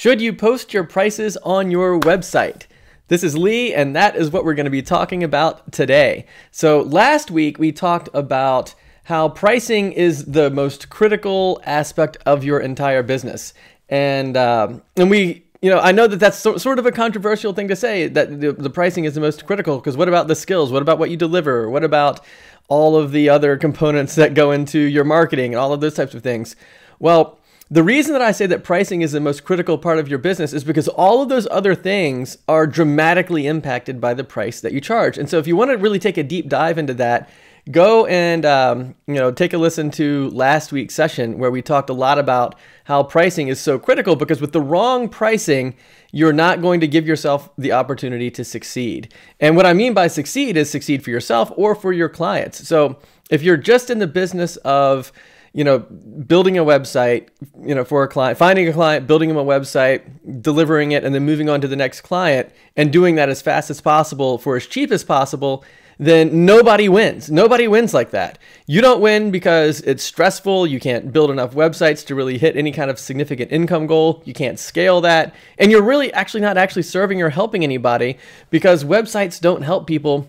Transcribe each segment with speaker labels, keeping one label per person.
Speaker 1: Should you post your prices on your website? This is Lee, and that is what we're going to be talking about today. So last week we talked about how pricing is the most critical aspect of your entire business. And we, I know that that's sort of a controversial thing to say, that the pricing is the most critical, because what about the skills? What about what you deliver? What about all of the other components that go into your marketing and all of those types of things? Well, the reason that I say that pricing is the most critical part of your business is because all of those other things are dramatically impacted by the price that you charge. And so if you want to really take a deep dive into that, go and take a listen to last week's session where we talked a lot about how pricing is so critical, because with the wrong pricing, you're not going to give yourself the opportunity to succeed. And what I mean by succeed is succeed for yourself or for your clients. So if you're just in the business of building a website, for a client, finding a client, building them a website, delivering it, and then moving on to the next client, and doing that as fast as possible for as cheap as possible, then nobody wins. Nobody wins like that. You don't win because it's stressful. You can't build enough websites to really hit any kind of significant income goal. You can't scale that. And you're really not serving or helping anybody, because websites don't help people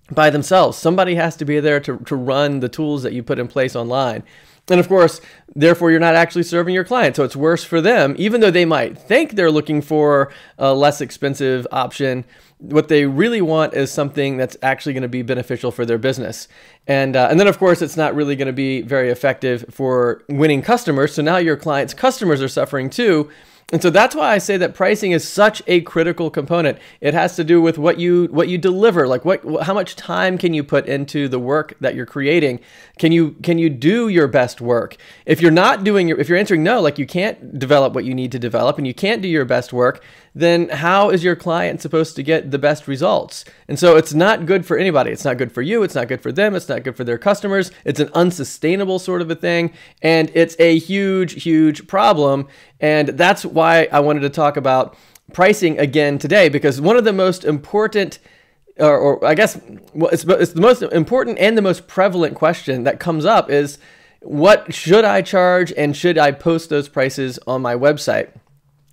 Speaker 1: by themselves. Somebody has to be there to run the tools that you put in place online. And of course, therefore, you're not actually serving your client. So it's worse for them, even though they might think they're looking for a less expensive option. What they really want is something that's actually going to be beneficial for their business. And then, of course, it's not really going to be very effective for winning customers. So now your client's customers are suffering too. And so that's why I say that pricing is such a critical component. It has to do with what you deliver, like how much time can you put into the work that you're creating? Can you do your best work? If you're not doing if you're answering no, like you can't develop what you need to develop and you can't do your best work, then how is your client supposed to get the best results? And so it's not good for anybody. It's not good for you. It's not good for them. It's not good for their customers. It's an unsustainable sort of a thing. And it's a huge, huge problem. And that's why I wanted to talk about pricing again today, because one of the most important, or I guess it's the most important and the most prevalent question that comes up is, what should I charge, and should I post those prices on my website?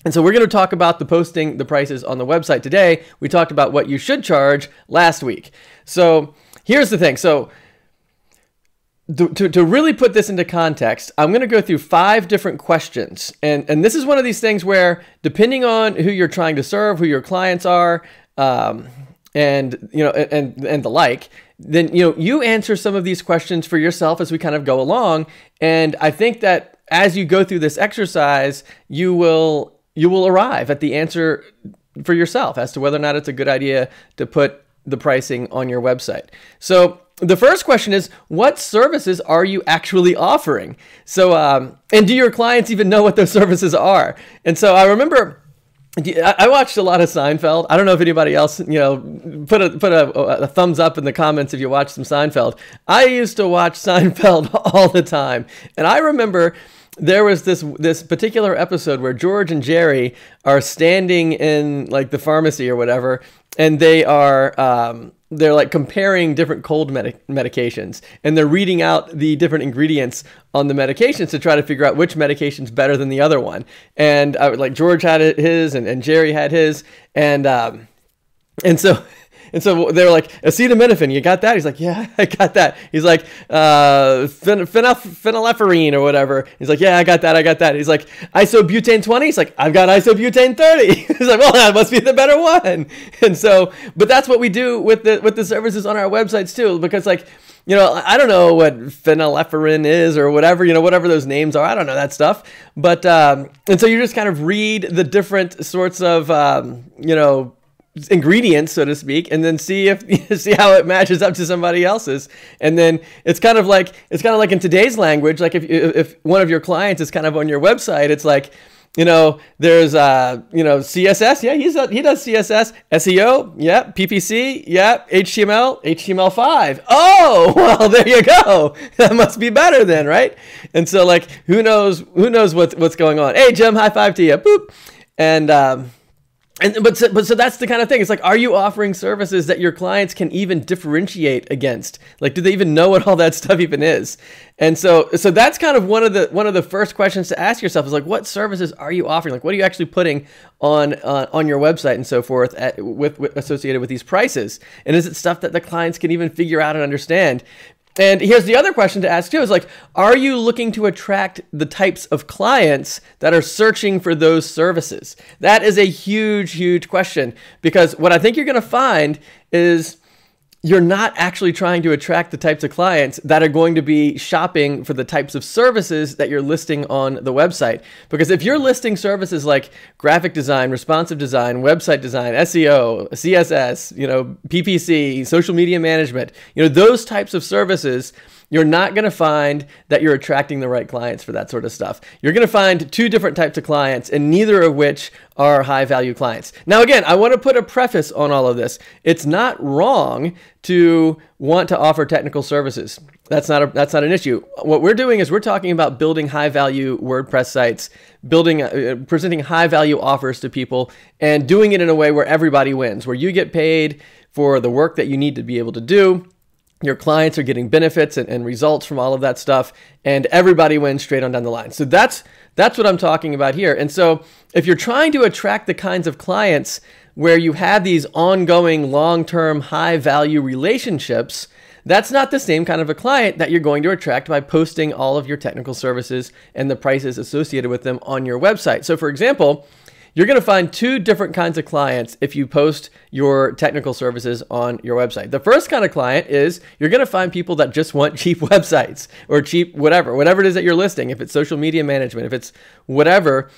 Speaker 1: And so we're going to talk about posting the prices on the website today. We talked about what you should charge last week. So here's the thing. So to really put this into context, I'm going to go through 5 different questions. And this is one of these things where, depending on who you're trying to serve, who your clients are, and the like, then you answer some of these questions for yourself as we kind of go along. And I think that as you go through this exercise, you will arrive at the answer for yourself as to whether or not it's a good idea to put the pricing on your website. So the first question is, what services are you actually offering? So, and do your clients even know what those services are? And so I remember I watched a lot of Seinfeld. I don't know if anybody else, put a thumbs up in the comments if you watched some Seinfeld. I used to watch Seinfeld all the time. And I remember there was this particular episode where George and Jerry are standing in like the pharmacy or whatever, and they're like comparing different cold medications, and they're reading out the different ingredients on the medications to try to figure out which medication's better than the other one. And like George had his, and Jerry had his, and so they were like, acetaminophen, you got that? He's like, yeah, I got that. He's like, phenylephrine or whatever. He's like, yeah, I got that. He's like, isobutane 20? He's like, I've got isobutane 30. He's like, well, that must be the better one. And so, but that's what we do with the services on our websites too, because like, I don't know what phenylephrine is or whatever, whatever those names are. I don't know that stuff. But, and so you just kind of read the different sorts of, ingredients, so to speak, and then see how it matches up to somebody else's. And then it's kind of like in today's language, like if one of your clients is kind of on your website, it's like, there's CSS, yeah, he does CSS, SEO, yeah, PPC, yeah, HTML5. Oh, well, there you go. That must be better then, right? And so like, who knows what's going on? Hey, Jim, high five to you. Boop. But so that's the kind of thing. It's like, are you offering services that your clients can even differentiate against? Like, do they even know what all that stuff even is? And so that's kind of one of the first questions to ask yourself is like, what services are you offering? Like, what are you actually putting on your website and so forth with associated with these prices? And is it stuff that the clients can even figure out and understand? And here's the other question to ask too is like, are you looking to attract the types of clients that are searching for those services? That is a huge, huge question, because what I think you're going to find is you're not actually trying to attract the types of clients that are going to be shopping for the types of services that you're listing on the website. Because if you're listing services like graphic design, responsive design, website design, SEO, CSS, PPC, social media management, those types of services, you're not going to find that you're attracting the right clients for that sort of stuff. You're going to find two different types of clients, and neither of which are high-value clients. Now, again, I want to put a preface on all of this. It's not wrong to want to offer technical services. That's not an issue. What we're doing is we're talking about building high-value WordPress sites, presenting high-value offers to people, and doing it in a way where everybody wins, where you get paid for the work that you need to be able to do. Your clients are getting benefits and results from all of that stuff, and everybody wins straight on down the line. So that's what I'm talking about here. And so if you're trying to attract the kinds of clients where you have these ongoing, long-term, high-value relationships, that's not the same kind of a client that you're going to attract by posting all of your technical services and the prices associated with them on your website. So for example, you're going to find two different kinds of clients if you post your technical services on your website. The first kind of client is you're going to find people that just want cheap websites or cheap whatever it is that you're listing. If it's social media management, if it's whatever,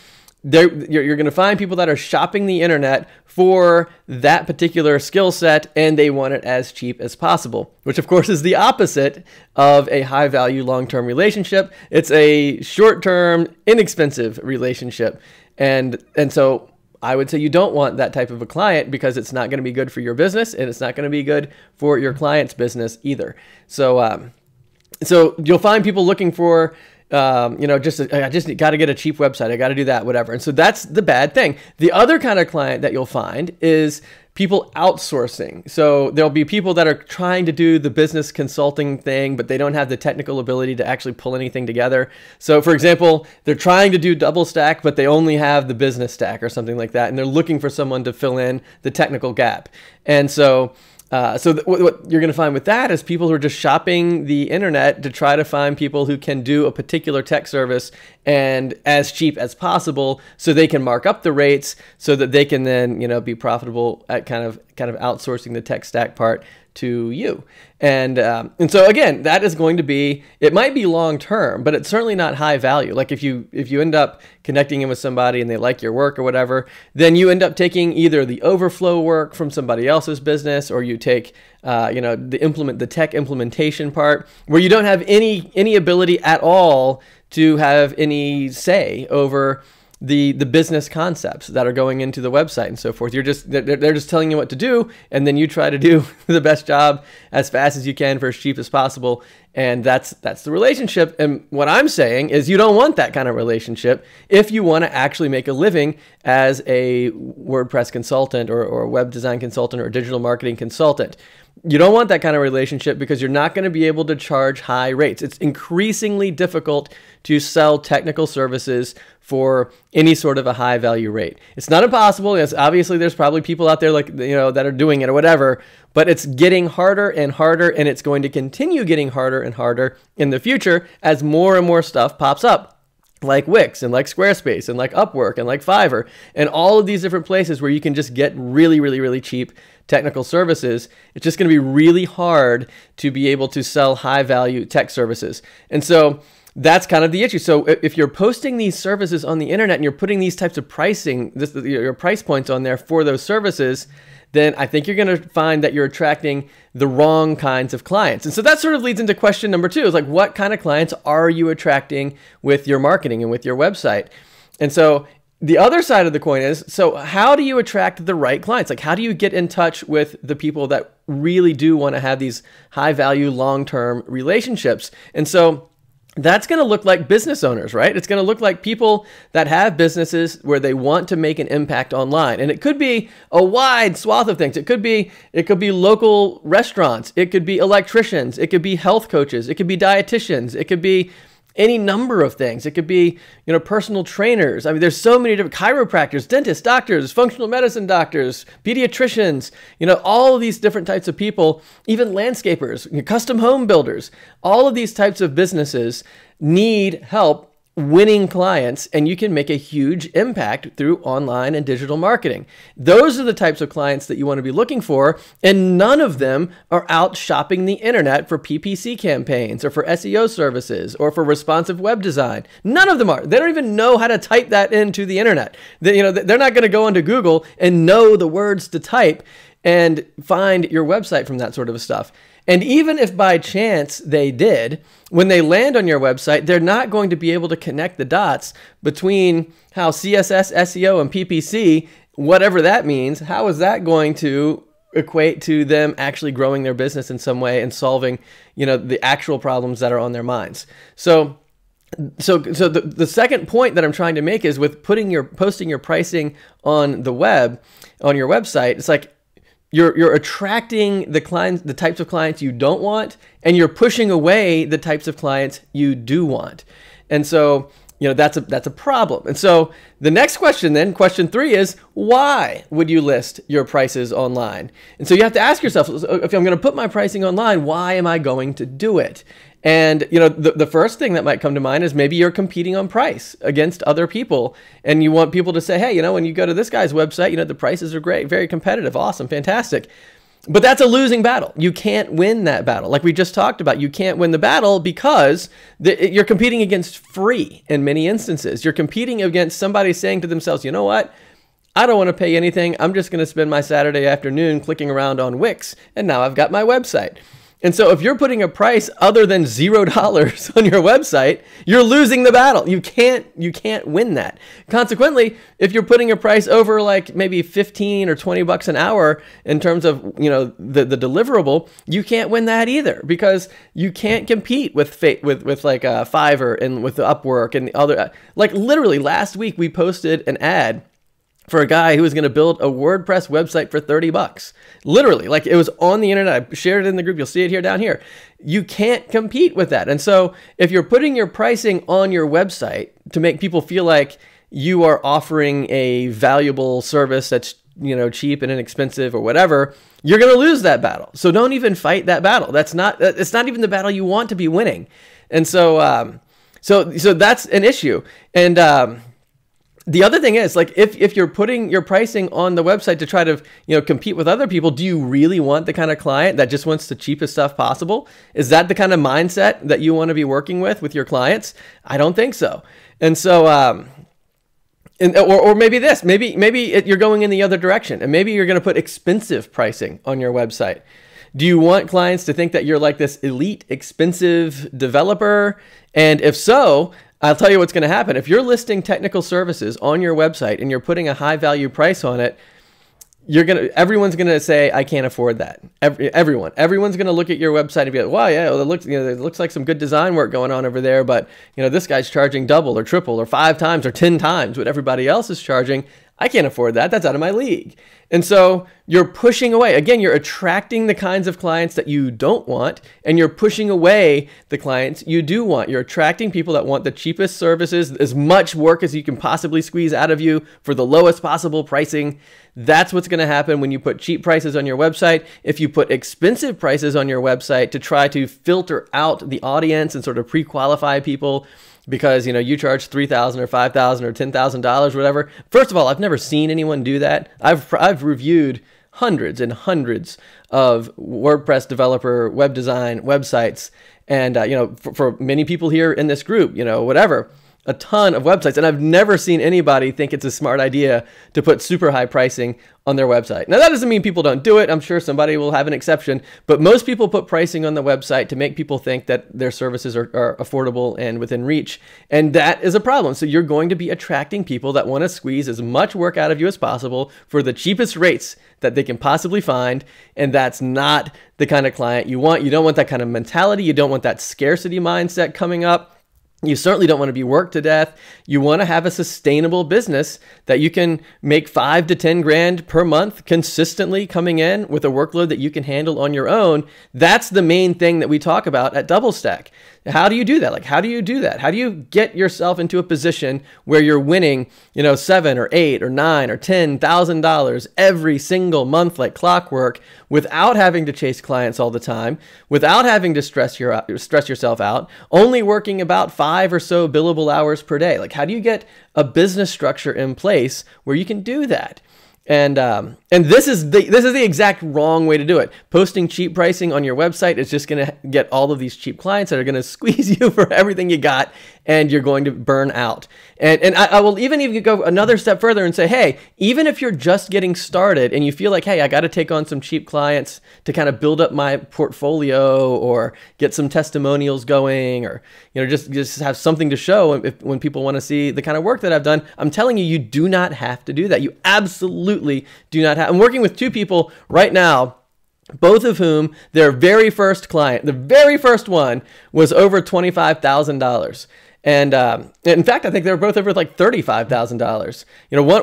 Speaker 1: you're going to find people that are shopping the internet for that particular skill set, and they want it as cheap as possible, which of course is the opposite of a high value long-term relationship. It's a short-term, inexpensive relationship. And so I would say you don't want that type of a client, because it's not going to be good for your business, and it's not going to be good for your client's business either. So you'll find people looking for, I just got to get a cheap website. I got to do that, whatever. And so that's the bad thing. The other kind of client that you'll find is people outsourcing. So there'll be people that are trying to do the business consulting thing, but they don't have the technical ability to actually pull anything together. So for example, they're trying to do DoubleStack, but they only have the business stack or something like that. And they're looking for someone to fill in the technical gap. And so what you're going to find with that is people who are just shopping the internet to try to find people who can do a particular tech service and as cheap as possible, so they can mark up the rates so that they can then be profitable at kind of outsourcing the tech stack part to you. And so again, that is going to be, it might be long term, but it's certainly not high value. Like if you end up connecting in with somebody and they like your work or whatever, then you end up taking either the overflow work from somebody else's business, or you take the tech implementation part, where you don't have any ability at all to have any say over the business concepts that are going into the website and so forth. They're just telling you what to do, and then you try to do the best job as fast as you can for as cheap as possible. And that's the relationship. And what I'm saying is you don't want that kind of relationship if you want to actually make a living as a WordPress consultant or a web design consultant or a digital marketing consultant. You don't want that kind of relationship, because you're not going to be able to charge high rates. It's increasingly difficult to sell technical services for any sort of a high value rate. It's not impossible. Yes, obviously there's probably people out there that are doing it or whatever, but it's getting harder and harder, and it's going to continue getting harder and harder in the future as more and more stuff pops up, like Wix and like Squarespace and like Upwork and like Fiverr and all of these different places where you can just get really, really, really cheap technical services. It's just going to be really hard to be able to sell high value tech services. And so that's kind of the issue. So if you're posting these services on the internet and you're putting these types of pricing, your price points on there for those services, then I think you're going to find that you're attracting the wrong kinds of clients. And so that sort of leads into question number 2, is like, what kind of clients are you attracting with your marketing and with your website? And so the other side of the coin is, so how do you attract the right clients? Like, how do you get in touch with the people that really do want to have these high value, long-term relationships? And so that's going to look like business owners, right? It's going to look like people that have businesses where they want to make an impact online. And it could be a wide swath of things. It could be local restaurants. It could be electricians. It could be health coaches. It could be dietitians. It could be any number of things. It could be, personal trainers. I mean, there's so many different chiropractors, dentists, doctors, functional medicine doctors, pediatricians, all of these different types of people, even landscapers, custom home builders. All of these types of businesses need help winning clients, and you can make a huge impact through online and digital marketing. Those are the types of clients that you want to be looking for, and none of them are out shopping the internet for PPC campaigns or for SEO services or for responsive web design. None of them are. They don't even know how to type that into the internet. They're not going to go onto Google and know the words to type and find your website from that sort of stuff. And even if by chance they did, when they land on your website, they're not going to be able to connect the dots between how CSS, SEO, and PPC, whatever that means, how is that going to equate to them actually growing their business in some way and solving, the actual problems that are on their minds. So the second point that I'm trying to make is with posting your pricing on the web, on your website, it's like, you're attracting the types of clients you don't want, and you're pushing away the types of clients you do want. And so, that's a problem. And so the next question then, question 3 is, why would you list your prices online? And so you have to ask yourself, if I'm going to put my pricing online, why am I going to do it? And, the first thing that might come to mind is maybe you're competing on price against other people, and you want people to say, hey, when you go to this guy's website, the prices are great, very competitive, awesome, fantastic. But that's a losing battle. You can't win that battle. Like we just talked about, you can't win the battle because you're competing against free in many instances. You're competing against somebody saying to themselves, you know what? I don't want to pay anything. I'm just going to spend my Saturday afternoon clicking around on Wix, and now I've got my website. And so if you're putting a price other than $0 on your website, you're losing the battle. You can't win that. Consequently, if you're putting a price over like maybe 15 or 20 bucks an hour in terms of, the deliverable, you can't win that either, because you can't compete with like Fiverr and with Upwork and other, like literally last week we posted an ad for a guy who was going to build a WordPress website for 30 bucks. Literally, like it was on the internet. I shared it in the group. You'll see it here down here. You can't compete with that. And so if you're putting your pricing on your website to make people feel like you are offering a valuable service that's, cheap and inexpensive or whatever, you're going to lose that battle. So don't even fight that battle. It's not even the battle you want to be winning. And so, so that's an issue. And, the other thing is, like, if you're putting your pricing on the website to try to, compete with other people, do you really want the kind of client that just wants the cheapest stuff possible? Is that the kind of mindset that you want to be working with your clients? I don't think so. And so, or maybe you're going in the other direction, and maybe you're going to put expensive pricing on your website. Do you want clients to think that you're like this elite, expensive developer? And if so, I'll tell you what's going to happen. If you're listing technical services on your website and you're putting a high value price on it, everyone's going to say, I can't afford that. Everyone's going to look at your website and be like, wow, yeah, well, it looks like some good design work going on over there, but this guy's charging double or triple or 5 times or 10 times what everybody else is charging. I can't afford that. That's out of my league. And so you're pushing away. Again, you're attracting the kinds of clients that you don't want, and you're pushing away the clients you do want. You're attracting people that want the cheapest services, as much work as you can possibly squeeze out of you for the lowest possible pricing. That's what's going to happen when you put cheap prices on your website. If you put expensive prices on your website to try to filter out the audience and sort of pre-qualify people, because you charge $3,000 or $5,000 or $10,000, whatever. First of all, I've never seen anyone do that. I've reviewed hundreds and hundreds of WordPress developer web design websites, and for many people here in this group, whatever, a ton of websites, and I've never seen anybody think it's a smart idea to put super high pricing on their website. Now, that doesn't mean people don't do it. I'm sure somebody will have an exception, but most people put pricing on the website to make people think that their services are affordable and within reach, and that is a problem. So you're going to be attracting people that want to squeeze as much work out of you as possible for the cheapest rates that they can possibly find, and that's not the kind of client you want. You don't want that kind of mentality. You don't want that scarcity mindset coming up. You certainly don't want to be worked to death. You want to have a sustainable business that you can make 5 to 10 grand per month consistently coming in with a workload that you can handle on your own. That's the main thing that we talk about at DoubleStack. How do you do that? Like, how do you do that? How do you get yourself into a position where you're winning, $7 or $8 or $9 or $10,000 every single month like clockwork without having to chase clients all the time, without having to stress yourself out, only working about 5 or so billable hours per day? Like, how do you get a business structure in place where you can do that? And this is the exact wrong way to do it. Posting cheap pricing on your website is just going to get all of these cheap clients that are going to squeeze you for everything you got, and you're going to burn out. And I will even go another step further and say, hey, even if you're just getting started and you feel like, hey, I got to take on some cheap clients to kind of build up my portfolio or get some testimonials going, or just have something to show when people want to see the kind of work that I've done, I'm telling you, you do not have to do that. You absolutely do not have. I'm working with 2 people right now, both of whom their very first client, the very first one, was over $25,000. And in fact, I think they were both over like $35,000.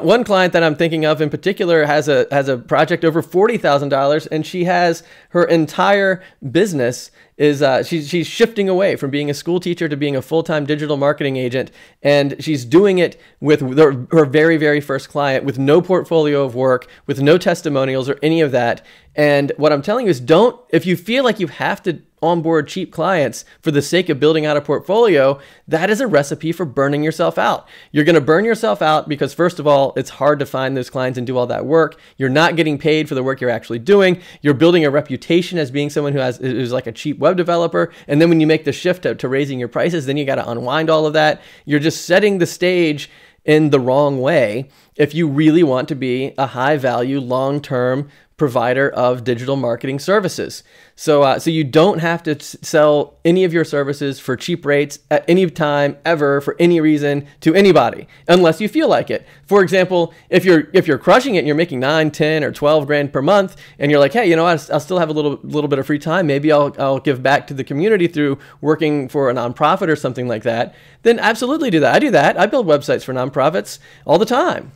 Speaker 1: One client that I'm thinking of in particular has a project over $40,000, and she has her entire business is she's shifting away from being a school teacher to being a full-time digital marketing agent, and she's doing it with her very, very first client with no portfolio of work, with no testimonials or any of that. And what I'm telling you is, if you feel like you have to onboard cheap clients for the sake of building out a portfolio, that is a recipe for burning yourself out. You're going to burn yourself out because, first of all, it's hard to find those clients and do all that work. You're not getting paid for the work you're actually doing. You're building a reputation as being someone who's like a cheap web developer. And then when you make the shift to raising your prices, then you got to unwind all of that. You're just setting the stage in the wrong way if you really want to be a high value, long-term provider of digital marketing services. So you don't have to sell any of your services for cheap rates at any time ever for any reason to anybody, unless you feel like it. For example, if you're crushing it and you're making 9, 10, or 12 grand per month, and you're like, hey, I'll still have a little bit of free time. Maybe I'll give back to the community through working for a nonprofit or something like that. Then absolutely do that. I do that. I build websites for nonprofits all the time.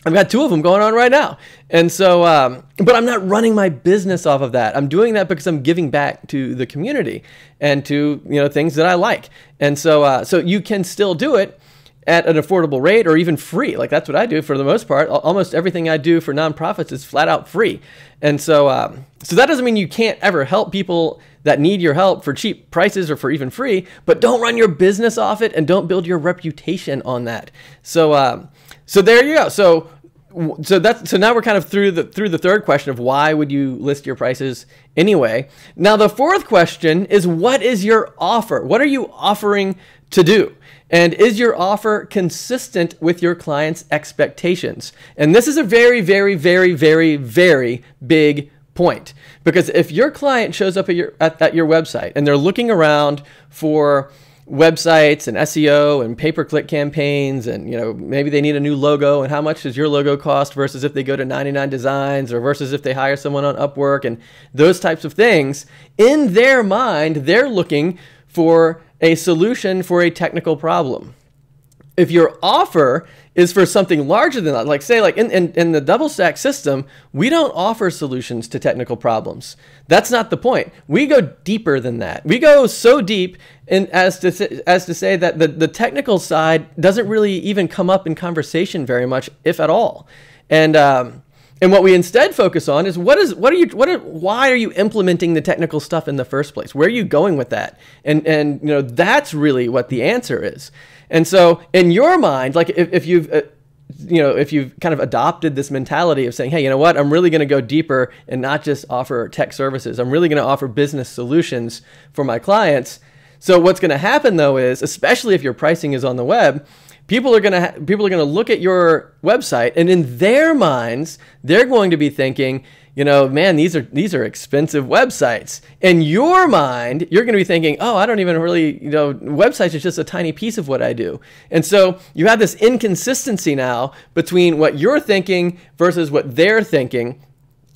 Speaker 1: I've got 2 of them going on right now. And so, but I'm not running my business off of that. I'm doing that because I'm giving back to the community and to, things that I like. And so, so you can still do it at an affordable rate or even free. Like, that's what I do for the most part. Almost everything I do for nonprofits is flat out free. And so, so that doesn't mean you can't ever help people that need your help for cheap prices or for even free, but don't run your business off it and don't build your reputation on that. So, so there you go. So now we're kind of through the third question of why would you list your prices anyway. Now the fourth question is, what is your offer? What are you offering to do? And is your offer consistent with your client's expectations? And this is a very, very, very, very, very big point, because if your client shows up at your website and they're looking around for websites and SEO and pay-per-click campaigns, and maybe they need a new logo, and how much does your logo cost versus if they go to 99 Designs, or versus if they hire someone on Upwork, and those types of things, in their mind they're looking for a solution for a technical problem. If your offer is for something larger than that, like say like in the DoubleStack system, we don't offer solutions to technical problems. That's not the point. We go deeper than that. We go so deep as to say that the technical side doesn't really even come up in conversation very much, if at all. And what we instead focus on is why are you implementing the technical stuff in the first place? Where are you going with that? And that's really what the answer is. And so in your mind, like if you've kind of adopted this mentality of saying, hey, you know what, I'm really going to go deeper and not just offer tech services. I'm really going to offer business solutions for my clients. So what's going to happen though is, especially if your pricing is on the web, people are going to look at your website, and in their minds, they're going to be thinking, man, these are expensive websites. In your mind, you're going to be thinking, oh, I don't even really, websites is just a tiny piece of what I do. And so you have this inconsistency now between what you're thinking versus what they're thinking.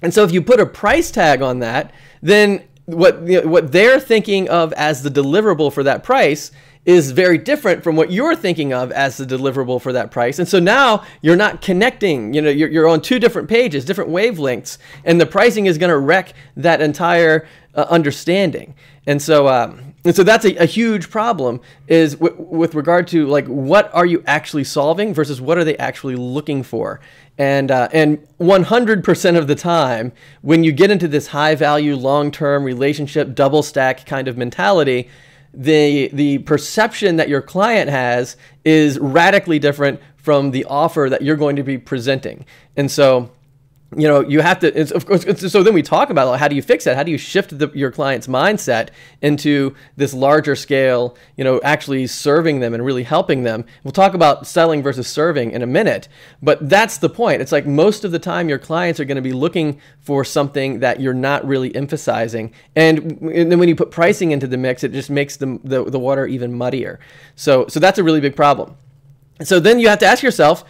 Speaker 1: And so if you put a price tag on that, then what they're thinking of as the deliverable for that price is very different from what you're thinking of as the deliverable for that price. And so now you're not connecting, you're on two different pages, different wavelengths, and the pricing is going to wreck that entire understanding. And so that's a huge problem is with regard to like, what are you actually solving versus what are they actually looking for? And 100% of the time, when you get into this high value, long-term relationship, double stack kind of mentality, the perception that your client has is radically different from the offer that you're going to be presenting. And so, you have to, of course, so then we talk about, like, how do you fix that? How do you shift your client's mindset into this larger scale, actually serving them and really helping them? We'll talk about selling versus serving in a minute, but that's the point. It's like most of the time your clients are going to be looking for something that you're not really emphasizing. And then when you put pricing into the mix, it just makes the water even muddier. So that's a really big problem. So then you have to ask yourself,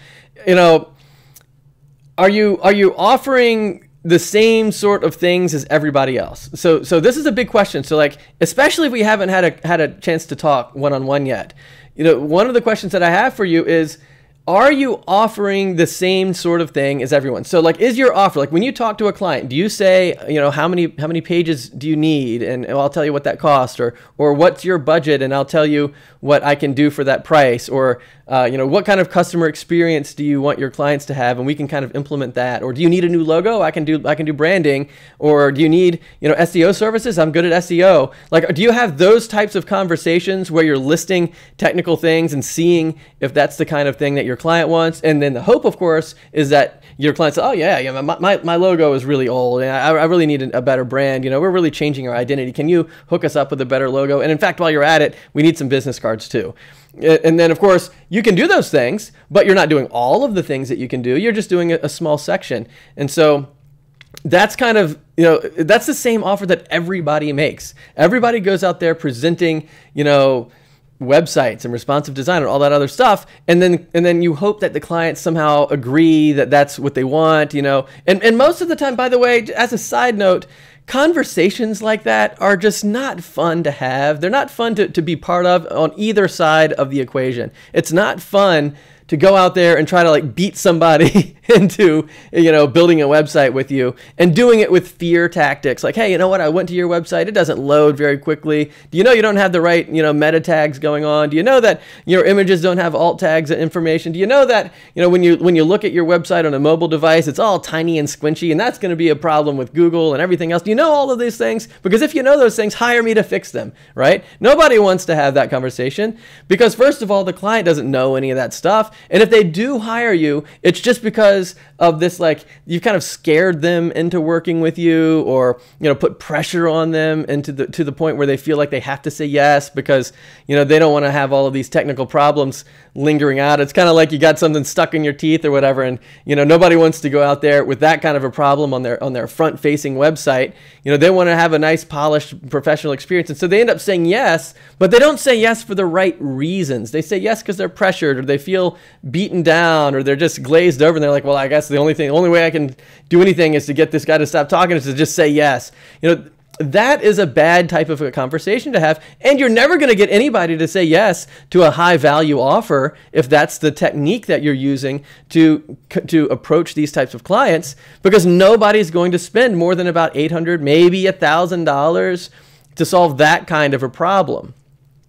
Speaker 1: are you offering the same sort of things as everybody else? So this is a big question. So like, especially if we haven't had a chance to talk one-on-one yet, one of the questions that I have for you is, are you offering the same sort of thing as everyone? So like, is your offer, like when you talk to a client, do you say, how many pages do you need? And I'll tell you what that costs, or what's your budget? And I'll tell you what I can do for that price, or, what kind of customer experience do you want your clients to have? And we can kind of implement that. Or do you need a new logo? I can do branding. Or do you need, SEO services? I'm good at SEO. Like, do you have those types of conversations where you're listing technical things and seeing if that's the kind of thing that your client wants? And then the hope, of course, is that your client says, oh yeah, my logo is really old, and I really need a better brand. We're really changing our identity. Can you hook us up with a better logo? And in fact, while you're at it, we need some business cards too. And then, of course, you can do those things, but you're not doing all of the things that you can do. You're just doing a small section. And so that's kind of, that's the same offer that everybody makes. Everybody goes out there presenting, websites and responsive design and all that other stuff, and then you hope that the clients somehow agree that that's what they want, and most of the time, by the way, as a side note, conversations like that are just not fun to have. They're not fun to be part of on either side of the equation. It's not fun to go out there and try to like beat somebody into, building a website with you and doing it with fear tactics. Like, hey, you know what? I went to your website. It doesn't load very quickly. Do you know you don't have the right, meta tags going on? Do you know that your images don't have alt tags and information? Do you know that, when you look at your website on a mobile device, it's all tiny and squinchy, and that's going to be a problem with Google and everything else? Do you know all of these things? Because if you know those things, hire me to fix them, right? Nobody wants to have that conversation because, first of all, the client doesn't know any of that stuff. And if they do hire you, it's just because of this, like, you've kind of scared them into working with you, or, put pressure on them to the point where they feel like they have to say yes because, they don't want to have all of these technical problems lingering out. It's kind of like you got something stuck in your teeth or whatever, and, nobody wants to go out there with that kind of a problem on their front-facing website. They want to have a nice, polished, professional experience. And so they end up saying yes, but they don't say yes for the right reasons. They say yes because they're pressured, or they feel beaten down, or they're just glazed over, and they're like, well, I guess the only way I can do anything is to get this guy to stop talking, is to just say yes. That is a bad type of a conversation to have, and you're never going to get anybody to say yes to a high value offer if that's the technique that you're using to approach these types of clients, because nobody's going to spend more than about $800, maybe $1,000 to solve that kind of a problem.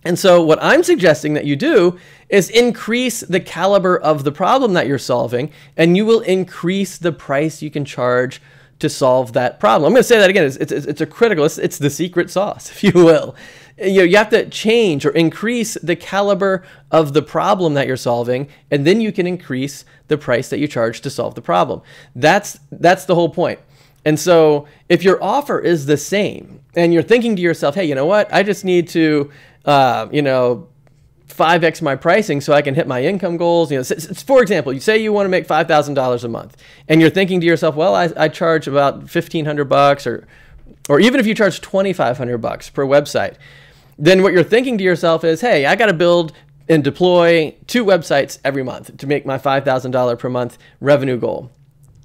Speaker 1: And so what I'm suggesting that you do is increase the caliber of the problem that you're solving, and you will increase the price you can charge to solve that problem. I'm going to say that again. It's a critical, it's the secret sauce, if you will. You have to change or increase the caliber of the problem that you're solving, and then you can increase the price that you charge to solve the problem. That's the whole point. And so if your offer is the same, and you're thinking to yourself, hey, you know what? I just need to 5x my pricing so I can hit my income goals. For example, you say you want to make $5,000 a month, and you're thinking to yourself, well, I charge about $1,500, or even if you charge $2,500 per website, then what you're thinking to yourself is, hey, I got to build and deploy 2 websites every month to make my $5,000 per month revenue goal.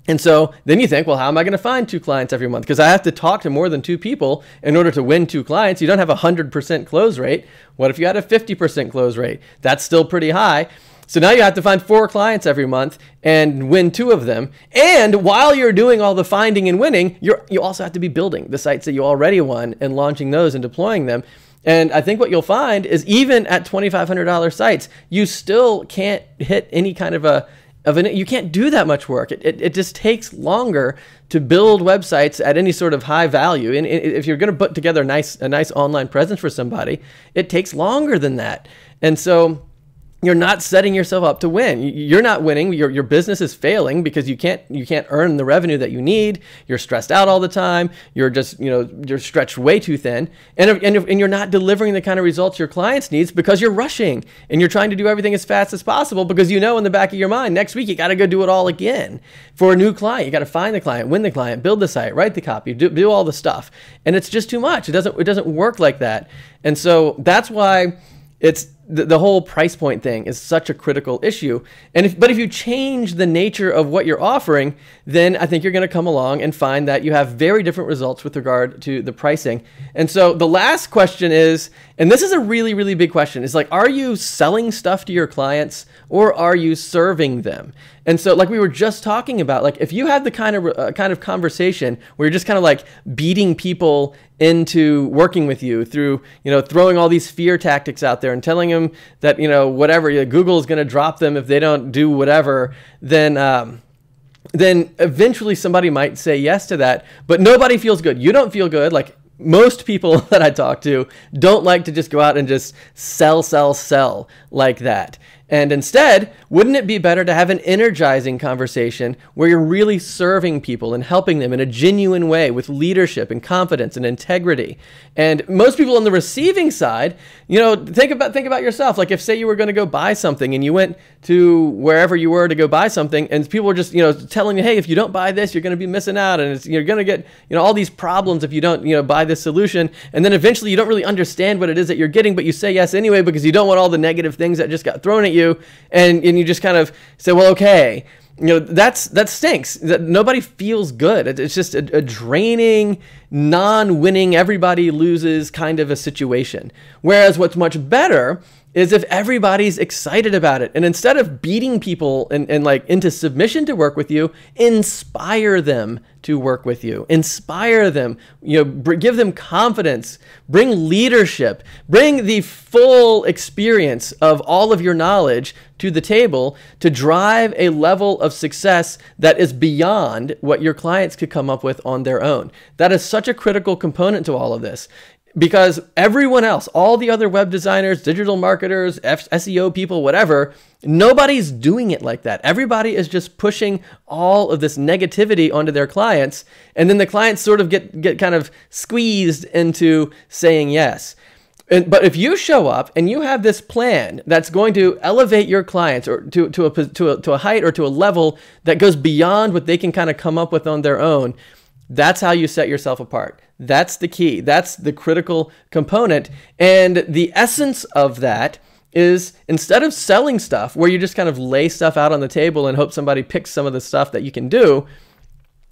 Speaker 1: And so then you think, well, how am I going to find 2 clients every month? Because I have to talk to more than 2 people in order to win 2 clients. You don't have a 100% close rate. What if you had a 50% close rate? That's still pretty high. So now you have to find 4 clients every month and win 2 of them. And while you're doing all the finding and winning, you also have to be building the sites that you already won and launching those and deploying them. And I think what you'll find is even at $2,500 sites, you still can't hit any kind of you can't do that much work. It just takes longer to build websites at any sort of high value. And if you're going to put together a nice online presence for somebody, it takes longer than that. And so you're not setting yourself up to win. You're not winning. Your business is failing because you can't earn the revenue that you need. You're stressed out all the time. You're just, you're stretched way too thin. And you're not delivering the kind of results your clients needs because you're rushing and you're trying to do everything as fast as possible because in the back of your mind, next week you got to go do it all again. For a new client, you got to find the client, win the client, build the site, write the copy, do all the stuff. And it's just too much. It doesn't work like that. And so that's why it's the whole price point thing is such a critical issue. But if you change the nature of what you're offering, then I think you're going to come along and find that you have very different results with regard to the pricing. And so the last question is, and this is a really, really big question, is like, are you selling stuff to your clients or are you serving them? And so like we were just talking about, like if you have the kind of conversation where you're just kind of like beating people into working with you through, throwing all these fear tactics out there and telling them that, whatever, Google is going to drop them if they don't do whatever, then eventually somebody might say yes to that, but nobody feels good. You don't feel good. Like most people that I talk to don't like to just go out and just sell like that. And instead, wouldn't it be better to have an energizing conversation where you're really serving people and helping them in a genuine way with leadership and confidence and integrity? And most people on the receiving side, think about yourself. Like if say you were going to go buy something and you went to wherever you were to go buy something and people were just, telling you, hey, if you don't buy this, you're going to be missing out. And you're going to get, all these problems if you don't, buy this solution. And then eventually you don't really understand what it is that you're getting, but you say yes anyway because you don't want all the negative things that just got thrown at you. And you just kind of say, well, okay, that stinks. That nobody feels good. It's just a draining, non-winning, everybody loses kind of a situation. Whereas what's much better is if everybody's excited about it. And instead of beating people and like into submission to work with you, inspire them to work with you. Inspire them, give them confidence, bring leadership, bring the full experience of all of your knowledge to the table to drive a level of success that is beyond what your clients could come up with on their own. That is such a critical component to all of this. Because everyone else, all the other web designers, digital marketers, SEO people, whatever, nobody's doing it like that. Everybody is just pushing all of this negativity onto their clients, and then the clients sort of get kind of squeezed into saying yes. But if you show up and you have this plan that's going to elevate your clients or to a height or to a level that goes beyond what they can kind of come up with on their own, that's how you set yourself apart. That's the key. That's the critical component. And the essence of that is instead of selling stuff where you just kind of lay stuff out on the table and hope somebody picks some of the stuff that you can do,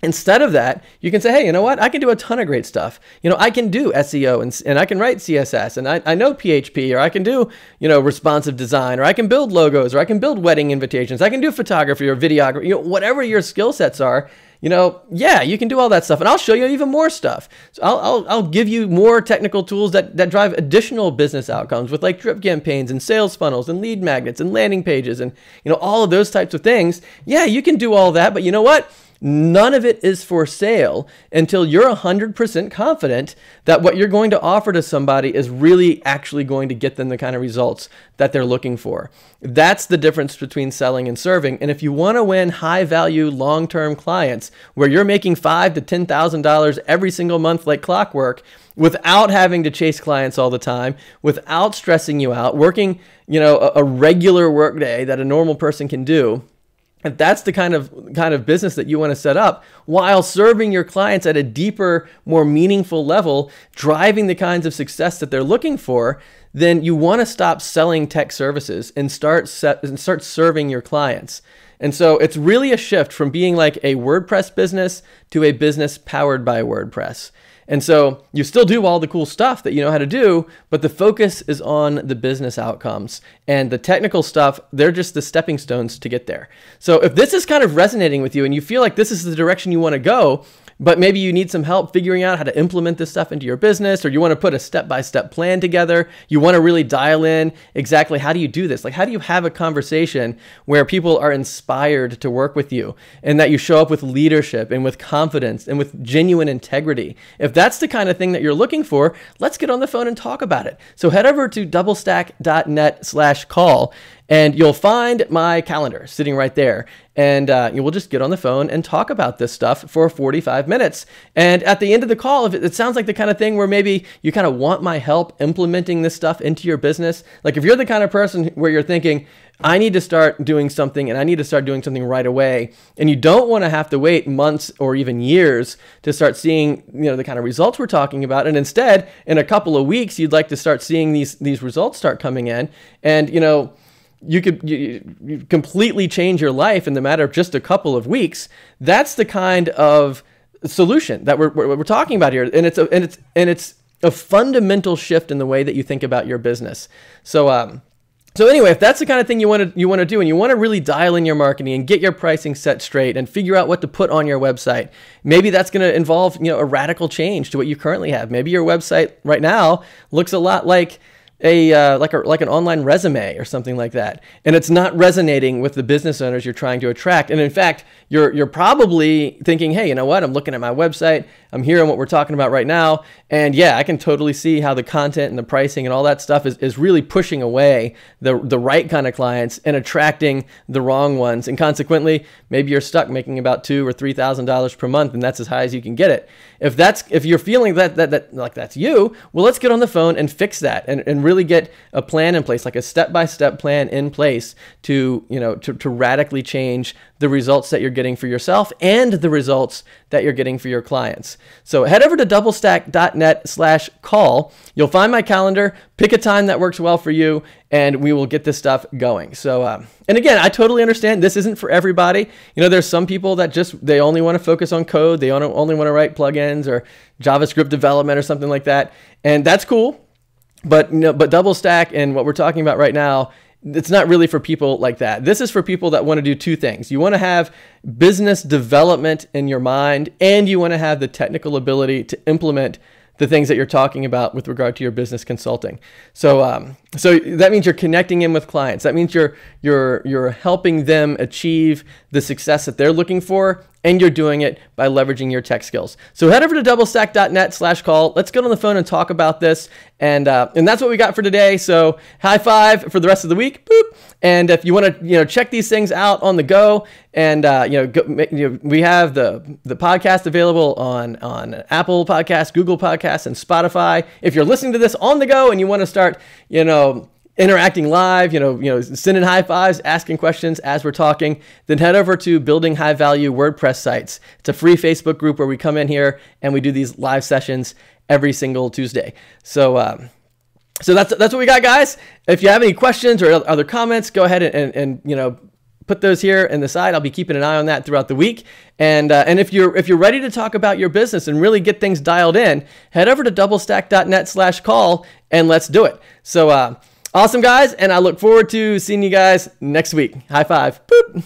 Speaker 1: instead of that, you can say, hey, you know what? I can do a ton of great stuff. I can do SEO and I can write CSS and I know PHP, or I can do, responsive design, or I can build logos, or I can build wedding invitations. I can do photography or videography, whatever your skill sets are. You can do all that stuff, and I'll show you even more stuff. So I'll give you more technical tools that drive additional business outcomes with like drip campaigns and sales funnels and lead magnets and landing pages and all of those types of things. Yeah, you can do all that, but you know what? None of it is for sale until you're 100% confident that what you're going to offer to somebody is really actually going to get them the kind of results that they're looking for. That's the difference between selling and serving. And if you want to win high value, long-term clients where you're making $5,000 to $10,000 every single month like clockwork, without having to chase clients all the time, without stressing you out, working, a regular work day that a normal person can do, if that's the kind of business that you want to set up while serving your clients at a deeper, more meaningful level, driving the kinds of success that they're looking for, then you want to stop selling tech services and start serving your clients. And so it's really a shift from being like a WordPress business to a business powered by WordPress. And so you still do all the cool stuff that you know how to do, but the focus is on the business outcomes, and the technical stuff, they're just the stepping stones to get there. So if this is kind of resonating with you and you feel like this is the direction you want to go, but maybe you need some help figuring out how to implement this stuff into your business, or you want to put a step-by-step plan together, you want to really dial in exactly how do you do this? Like, how do you have a conversation where people are inspired to work with you, and that you show up with leadership and with confidence and with genuine integrity? If that's the kind of thing that you're looking for, let's get on the phone and talk about it. So head over to doublestack.net/call, and you'll find my calendar sitting right there. And we'll just get on the phone and talk about this stuff for 45 minutes. And at the end of the call, if it sounds like the kind of thing where maybe you kind of want my help implementing this stuff into your business, like if you're the kind of person where you're thinking, I need to start doing something, and I need to start doing something right away, and you don't want to have to wait months or even years to start seeing, the kind of results we're talking about, and instead, in a couple of weeks, you'd like to start seeing these results start coming in, and you could completely change your life in the matter of just a couple of weeks. That's the kind of solution that we're talking about here, and it's a fundamental shift in the way that you think about your business. So anyway, if that's the kind of thing you want to do, and you want to really dial in your marketing and get your pricing set straight and figure out what to put on your website, maybe that's going to involve a radical change to what you currently have. Maybe your website right now looks a lot like like an online resume or something like that, and it's not resonating with the business owners you're trying to attract. And in fact, you're probably thinking, hey, you know what? I'm looking at my website, I'm hearing what we're talking about right now, and yeah, I can totally see how the content and the pricing and all that stuff is really pushing away the right kind of clients and attracting the wrong ones. And consequently, maybe you're stuck making about $2,000 or $3,000 per month, and that's as high as you can get it. If you're feeling that like that's you, well, let's get on the phone and fix that, and really get a plan in place, like a step-by-step plan in place to radically change the results that you're getting for yourself and the results that you're getting for your clients. So head over to doublestack.net/call. You'll find my calendar, pick a time that works well for you, and we will get this stuff going. So, and again, I totally understand this isn't for everybody. There's some people that they only want to focus on code. They only want to write plugins or JavaScript development or something like that. And that's cool. But DoubleStack and what we're talking about right now, it's not really for people like that. This is for people that want to do two things. You want to have business development in your mind, and you want to have the technical ability to implement the things that you're talking about with regard to your business consulting. So that means you're connecting in with clients. That means you're helping them achieve the success that they're looking for, and you're doing it by leveraging your tech skills. So head over to doublestack.net/call. Let's get on the phone and talk about this. And that's what we got for today. So high five for the rest of the week. Boop. And if you want to check these things out on the go, and we have the podcast available on Apple Podcasts, Google Podcasts, and Spotify. If you're listening to this on the go and you want to start interacting live, sending high fives, asking questions as we're talking, then head over to Building High Value WordPress Sites. It's a free Facebook group where we come in here and we do these live sessions every single Tuesday. So that's what we got, guys. If you have any questions or other comments, go ahead and put those here in the side. I'll be keeping an eye on that throughout the week. And if you're ready to talk about your business and really get things dialed in, head over to doublestack.net/call and let's do it. So awesome, guys, and I look forward to seeing you guys next week. High five. Boop.